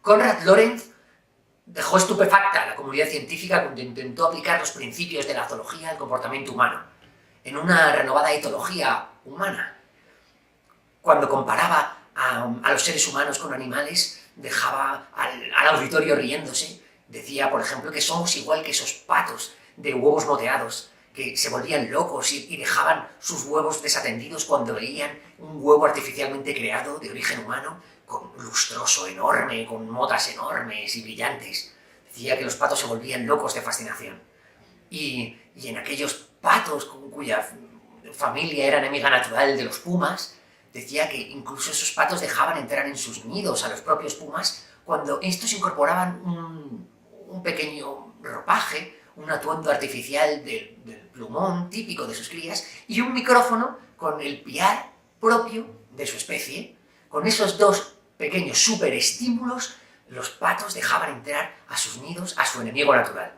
Konrad Lorenz dejó estupefacta a la comunidad científica cuando intentó aplicar los principios de la zoología al comportamiento humano, en una renovada etología humana. Cuando comparaba a los seres humanos con animales, dejaba al auditorio riéndose. Decía, por ejemplo, que somos igual que esos patos de huevos moteados, que se volvían locos y dejaban sus huevos desatendidos cuando veían un huevo artificialmente creado de origen humano, con lustroso enorme, con motas enormes y brillantes. Decía que los patos se volvían locos de fascinación. Y en aquellos patos cuya familia era enemiga natural de los pumas, decía que incluso esos patos dejaban entrar en sus nidos a los propios pumas cuando estos incorporaban un pequeño ropaje, un atuendo artificial del plumón típico de sus crías y un micrófono con el piar propio de su especie. Con esos dos pequeños superestímulos, los patos dejaban entrar a sus nidos a su enemigo natural.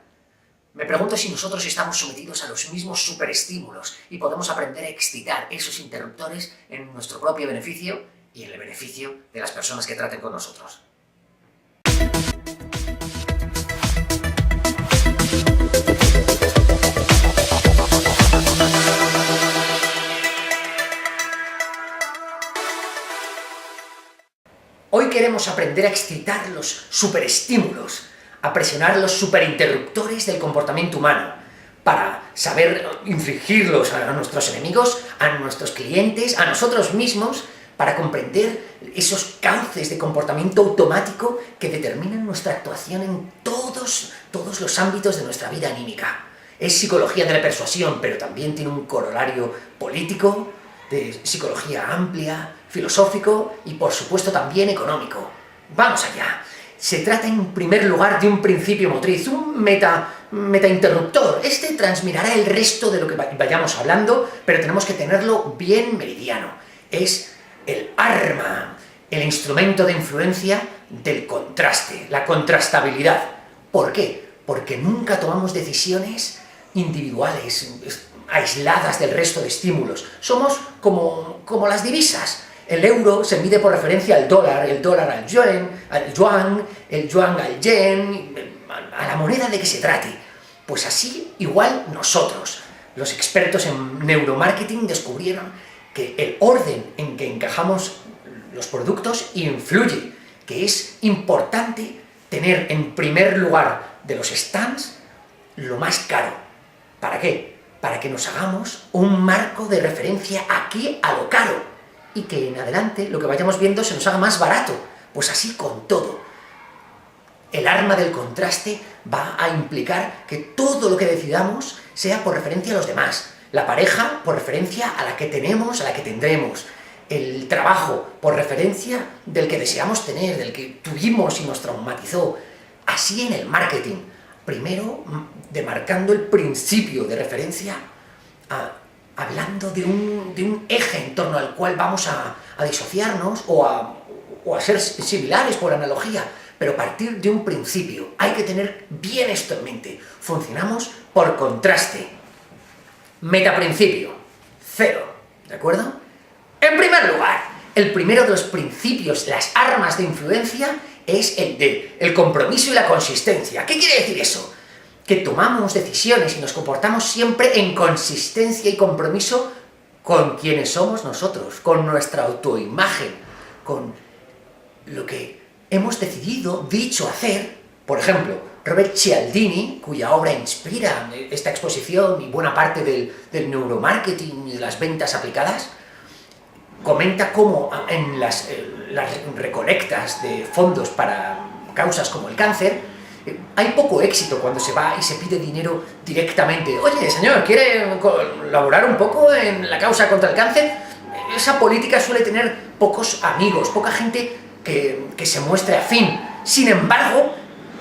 Me pregunto si nosotros estamos sometidos a los mismos superestímulos y podemos aprender a excitar esos interruptores en nuestro propio beneficio y en el beneficio de las personas que traten con nosotros. Hoy queremos aprender a excitar los superestímulos, a presionar los superinterruptores del comportamiento humano, para saber infligirlos a nuestros enemigos, a nuestros clientes, a nosotros mismos, para comprender esos cauces de comportamiento automático que determinan nuestra actuación en todos los ámbitos de nuestra vida anímica. Es psicología de la persuasión, pero también tiene un corolario político, de psicología amplia, filosófico y, por supuesto, también económico. ¡Vamos allá! Se trata, en primer lugar, de un principio motriz, un metainterruptor. Este transmitirá el resto de lo que vayamos hablando, pero tenemos que tenerlo bien meridiano. Es el arma, el instrumento de influencia del contraste, la contrastabilidad. ¿Por qué? Porque nunca tomamos decisiones individuales, aisladas del resto de estímulos. Somos como las divisas. El euro se mide por referencia al dólar, el dólar al yuan, el yuan al yen, a la moneda de que se trate. Pues así, igual nosotros. Los expertos en neuromarketing descubrieron que el orden en que encajamos los productos influye, que es importante tener en primer lugar de los stands lo más caro. ¿Para qué? Para que nos hagamos un marco de referencia aquí a lo caro y que en adelante lo que vayamos viendo se nos haga más barato. Pues así con todo. El arma del contraste va a implicar que todo lo que decidamos sea por referencia a los demás. La pareja por referencia a la que tenemos, a la que tendremos. El trabajo por referencia del que deseamos tener, del que tuvimos y nos traumatizó. Así en el marketing. Primero, demarcando el principio de referencia, hablando de un eje en torno al cual vamos a disociarnos o a ser similares por analogía, pero partir de un principio. Hay que tener bien esto en mente. Funcionamos por contraste. Metaprincipio. 0. ¿De acuerdo? En primer lugar, el primero de los principios, las armas de influencia, es el compromiso y la consistencia. ¿Qué quiere decir eso? Que tomamos decisiones y nos comportamos siempre en consistencia y compromiso con quienes somos nosotros, con nuestra autoimagen, con lo que hemos decidido, dicho, hacer. Por ejemplo, Robert Cialdini, cuya obra inspira esta exposición y buena parte del neuromarketing y de las ventas aplicadas, comenta cómo en las recolectas de fondos para causas como el cáncer, hay poco éxito cuando se va y se pide dinero directamente. Oye, señor, ¿quiere colaborar un poco en la causa contra el cáncer? Esa política suele tener pocos amigos, poca gente que se muestre afín. Sin embargo,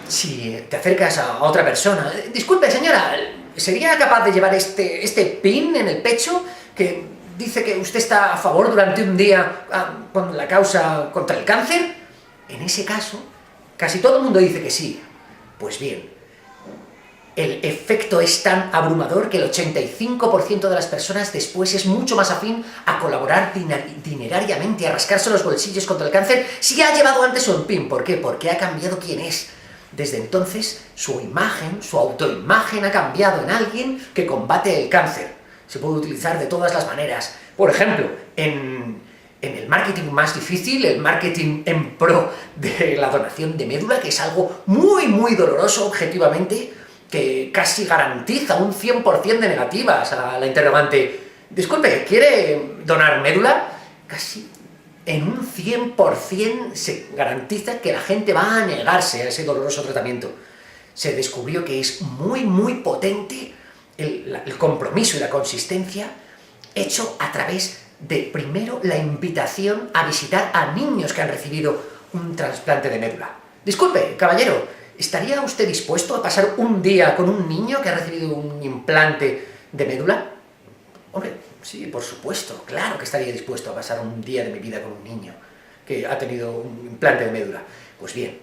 si te acercas a otra persona, disculpe, señora, ¿sería capaz de llevar este pin en el pecho que dice que usted está a favor durante un día con la causa contra el cáncer? En ese caso, casi todo el mundo dice que sí. Pues bien, el efecto es tan abrumador que el 85% de las personas después es mucho más afín a colaborar dinerariamente, a rascarse los bolsillos contra el cáncer, si ha llevado antes un PIN. ¿Por qué? Porque ha cambiado quién es. Desde entonces, su imagen, su autoimagen ha cambiado en alguien que combate el cáncer. Se puede utilizar de todas las maneras. Por ejemplo, en el marketing más difícil, el marketing en pro de la donación de médula, que es algo muy, muy doloroso objetivamente, que casi garantiza un 100% de negativas a la interrogante. Disculpe, ¿quiere donar médula? Casi en un 100% se garantiza que la gente va a negarse a ese doloroso tratamiento. Se descubrió que es muy, muy potente el compromiso y la consistencia hecho a través de, primero, la invitación a visitar a niños que han recibido un trasplante de médula. Disculpe, caballero, ¿estaría usted dispuesto a pasar un día con un niño que ha recibido un implante de médula? Hombre, sí, por supuesto, claro que estaría dispuesto a pasar un día de mi vida con un niño que ha tenido un implante de médula. Pues bien,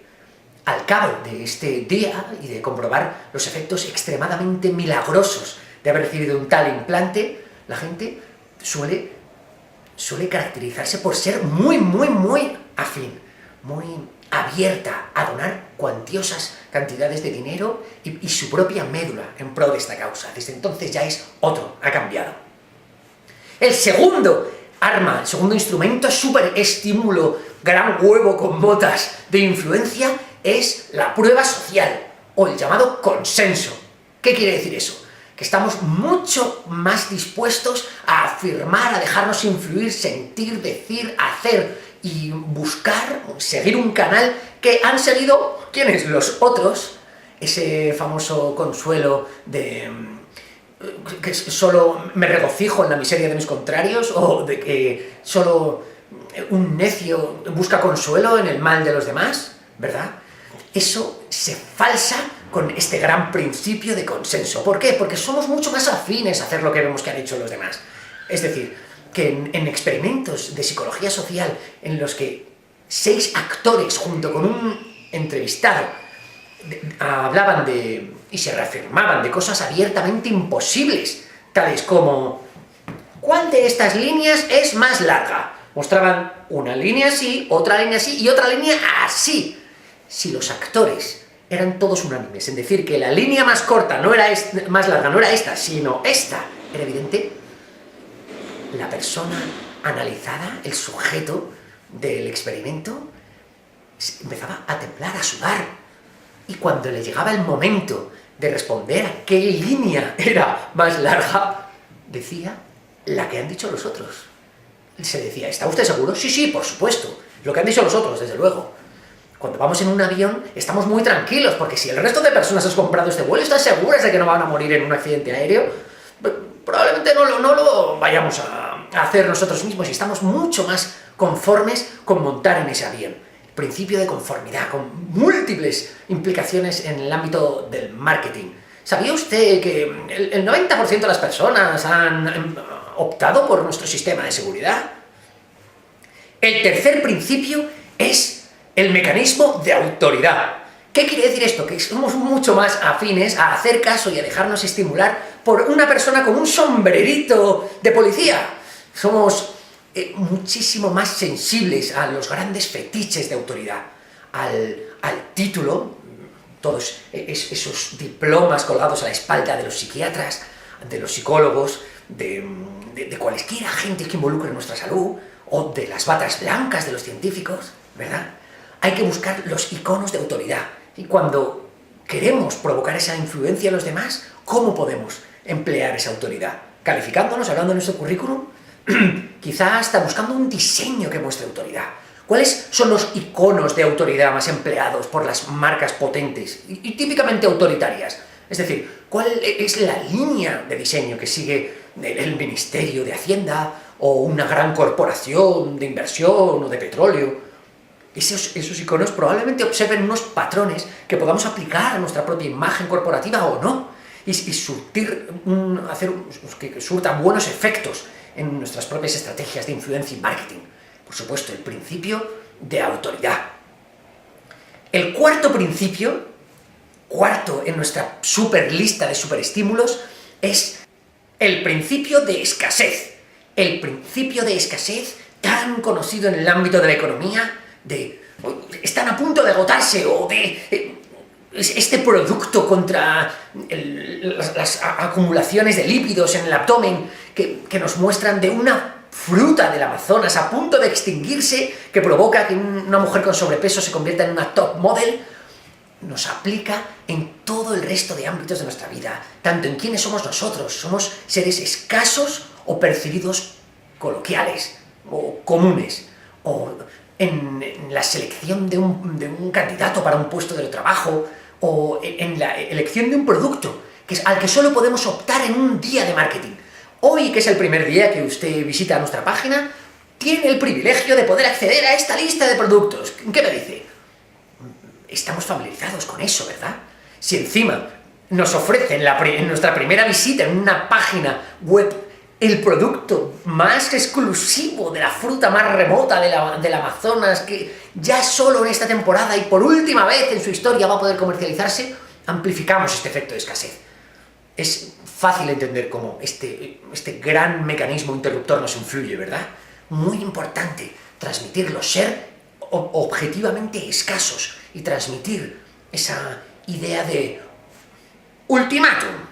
al cabo de este día y de comprobar los efectos extremadamente milagrosos de haber recibido un tal implante, la gente suele caracterizarse por ser muy, muy, muy afín, muy abierta a donar cuantiosas cantidades de dinero y su propia médula en pro de esta causa. Desde entonces ya es otro, ha cambiado. El segundo arma, el segundo instrumento, súper estímulo, gran huevo con botas de influencia, es la prueba social, o el llamado consenso. ¿Qué quiere decir eso? Que estamos mucho más dispuestos a afirmar, a dejarnos influir, sentir, decir, hacer y buscar, seguir un canal que han seguido, ¿quiénes? Los otros, ese famoso consuelo de que solo me regocijo en la miseria de mis contrarios, o de que solo un necio busca consuelo en el mal de los demás, ¿verdad? Eso se falsa con este gran principio de consenso. ¿Por qué? Porque somos mucho más afines a hacer lo que vemos que han hecho los demás. Es decir, que en experimentos de psicología social en los que 6 actores junto con un entrevistado hablaban y se reafirmaban de cosas abiertamente imposibles, tales como ¿cuál de estas líneas es más larga? Mostraban una línea así, otra línea así y otra línea así. Si los actores eran todos unánimes en decir que la línea más corta no era más larga, no era esta, sino esta, era evidente, la persona analizada, el sujeto del experimento, empezaba a temblar, a sudar. Y cuando le llegaba el momento de responder a qué línea era más larga, decía la que han dicho los otros. Se decía, ¿está usted seguro? Sí, sí, por supuesto. Lo que han dicho los otros, desde luego. Cuando vamos en un avión, estamos muy tranquilos, porque si el resto de personas has comprado este vuelo, ¿estás seguras de que no van a morir en un accidente aéreo? Probablemente no lo vayamos a hacer nosotros mismos y estamos mucho más conformes con montar en ese avión. Principio de conformidad, con múltiples implicaciones en el ámbito del marketing. ¿Sabía usted que el 90% de las personas han optado por nuestro sistema de seguridad? El tercer principio es el mecanismo de autoridad. ¿Qué quiere decir esto? Que somos mucho más afines a hacer caso y a dejarnos estimular por una persona con un sombrerito de policía. Somos muchísimo más sensibles a los grandes fetiches de autoridad, al título, todos esos diplomas colgados a la espalda de los psiquiatras, de los psicólogos, de cualesquiera gente que involucre nuestra salud, o de las batas blancas de los científicos, ¿verdad? Hay que buscar los iconos de autoridad. Y cuando queremos provocar esa influencia en los demás, ¿cómo podemos emplear esa autoridad? ¿Calificándonos, hablando de nuestro currículum? Quizá hasta buscando un diseño que muestre autoridad. ¿Cuáles son los iconos de autoridad más empleados por las marcas potentes y típicamente autoritarias? Es decir, ¿cuál es la línea de diseño que sigue el Ministerio de Hacienda o una gran corporación de inversión o de petróleo? Esos iconos probablemente observen unos patrones que podamos aplicar a nuestra propia imagen corporativa o no, y hacer que surtan buenos efectos en nuestras propias estrategias de influencia y marketing. Por supuesto, el principio de autoridad. El cuarto principio cuarto en nuestra super lista de superestímulos es el principio de escasez. El principio de escasez tan conocido en el ámbito de la economía, de están a punto de agotarse, o de este producto contra las acumulaciones de lípidos en el abdomen que nos muestran de una fruta del Amazonas a punto de extinguirse, que provoca que una mujer con sobrepeso se convierta en una top model, nos aplica en todo el resto de ámbitos de nuestra vida, tanto en quiénes somos nosotros. Somos seres escasos o percibidos coloquiales o comunes, o en la selección de un candidato para un puesto de trabajo, o en la elección de un producto al que solo podemos optar en un día de marketing. Hoy, que es el primer día que usted visita nuestra página, tiene el privilegio de poder acceder a esta lista de productos. ¿Qué me dice? Estamos familiarizados con eso, ¿verdad? Si encima nos ofrecen en nuestra primera visita en una página web el producto más exclusivo de la fruta más remota del Amazonas, que ya solo en esta temporada y por última vez en su historia va a poder comercializarse, amplificamos este efecto de escasez. Es fácil entender cómo este gran mecanismo interruptor nos influye, ¿verdad? Muy importante transmitirlo, ser objetivamente escasos y transmitir esa idea de ultimátum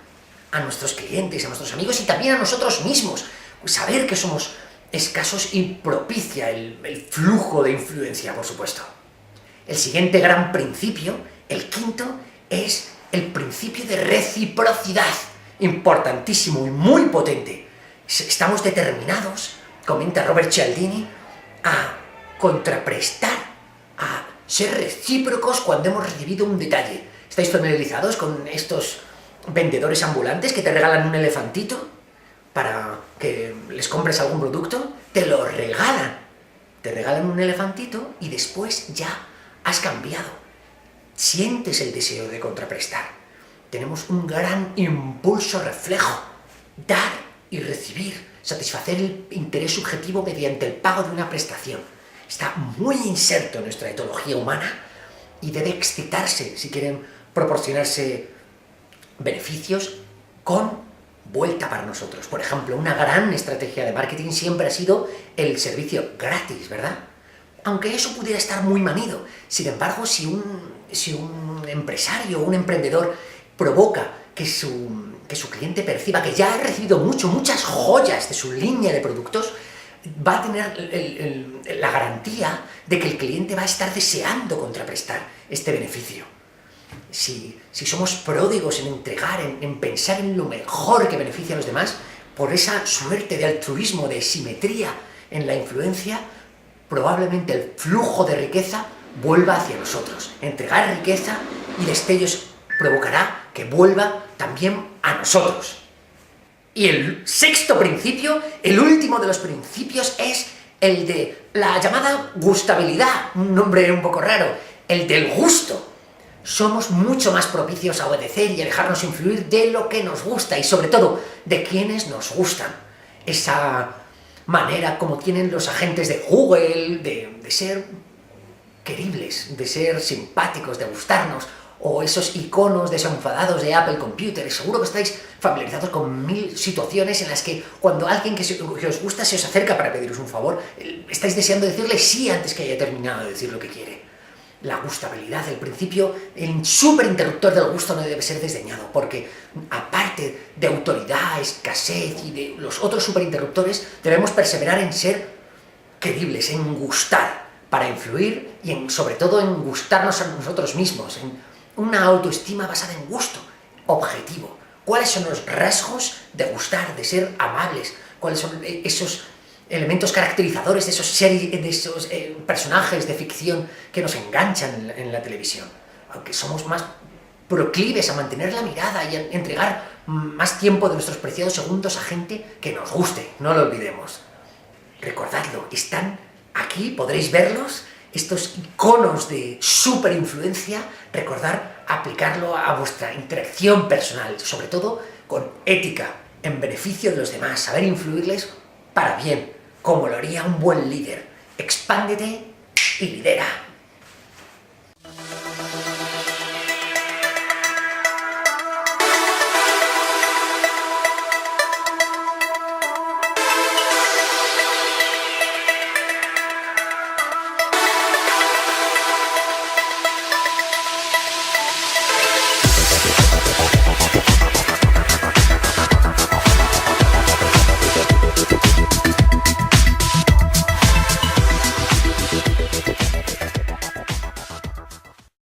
a nuestros clientes, a nuestros amigos y también a nosotros mismos. Saber que somos escasos y propicia el flujo de influencia, por supuesto. El siguiente gran principio, el quinto, es el principio de reciprocidad. Importantísimo y muy potente. Estamos determinados, comenta Robert Cialdini, a contraprestar, a ser recíprocos cuando hemos recibido un detalle. ¿Estáis familiarizados con estos vendedores ambulantes que te regalan un elefantito para que les compres algún producto? Te lo regalan. Te regalan un elefantito y después ya has cambiado. Sientes el deseo de contraprestar. Tenemos un gran impulso reflejo. Dar y recibir. Satisfacer el interés subjetivo mediante el pago de una prestación. Está muy inserto en nuestra etología humana y debe excitarse si quieren proporcionarse beneficios con vuelta para nosotros. Por ejemplo, una gran estrategia de marketing siempre ha sido el servicio gratis, ¿verdad? Aunque eso pudiera estar muy manido. Sin embargo, si un empresario o un emprendedor provoca que su cliente perciba que ya ha recibido muchas joyas de su línea de productos, va a tener la garantía de que el cliente va a estar deseando contraprestar este beneficio. Si somos pródigos en entregar, en pensar en lo mejor que beneficia a los demás, por esa suerte de altruismo, de simetría en la influencia, probablemente el flujo de riqueza vuelva hacia nosotros. Entregar riqueza y destellos provocará que vuelva también a nosotros. Y el sexto principio, el último de los principios, es el de la llamada gustabilidad, un nombre un poco raro, el del gusto. Somos mucho más propicios a obedecer y a dejarnos influir de lo que nos gusta y sobre todo de quienes nos gustan. Esa manera como tienen los agentes de Google de ser queribles, de ser simpáticos, de gustarnos, o esos iconos desenfadados de Apple Computer. Seguro que estáis familiarizados con 1000 situaciones en las que cuando alguien que os gusta se os acerca para pediros un favor, estáis deseando decirle sí antes que haya terminado de decir lo que quiere. La gustabilidad, el principio, el superinterruptor del gusto no debe ser desdeñado, porque aparte de autoridad, escasez y de los otros superinterruptores, debemos perseverar en ser queribles, en gustar para influir y sobre todo en gustarnos a nosotros mismos, en una autoestima basada en gusto, objetivo. ¿Cuáles son los rasgos de gustar, de ser amables? ¿Cuáles son esos elementos caracterizadores de esos personajes de ficción que nos enganchan en la televisión? Aunque somos más proclives a mantener la mirada y a entregar más tiempo de nuestros preciados segundos a gente que nos guste, no lo olvidemos. Recordadlo, están aquí, podréis verlos, estos iconos de superinfluencia. Recordar aplicarlo a vuestra interacción personal, sobre todo con ética, en beneficio de los demás, saber influirles para bien, como lo haría un buen líder. Expándete y lidera.